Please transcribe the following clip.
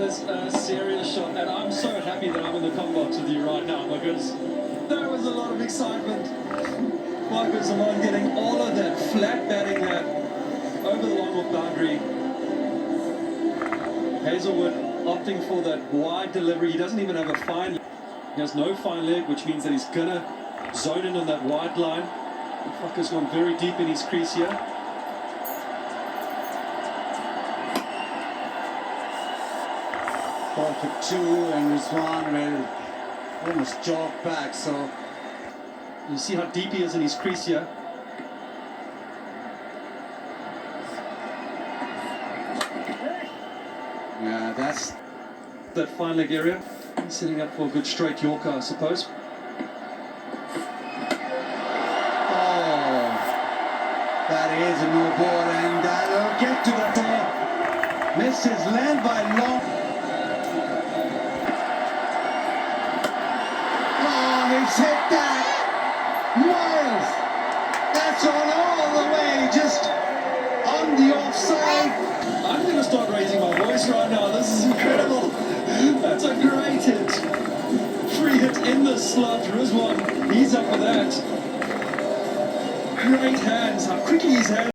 is a serious shot, and I'm so happy that I'm in the combat with you right now because there was a lot of excitement. Marcus Rضوان getting all of that flat batting that over the long-off boundary. Hazelwood opting for that wide delivery. He doesn't even have a fine leg. He has no fine leg, which means that he's gonna zone in on that wide line. The fucker's gone very deep in his crease here. Ball for two, and Rضوان will almost jog back. So you see how deep he is in his crease here. Yeah, that's that fine leg area. He's setting up for a good straight Yorker, I suppose. oh, that is a no ball, and that'll get to the ball. Misses land by long. Oh, he's hit that. Miles. That's on all the way, just on the offside. I'm going to start raising my voice right now. This is incredible. That's a great hit. Free hit in the slot. Rضوان, he's up for that. Great hands. How quickly his hands.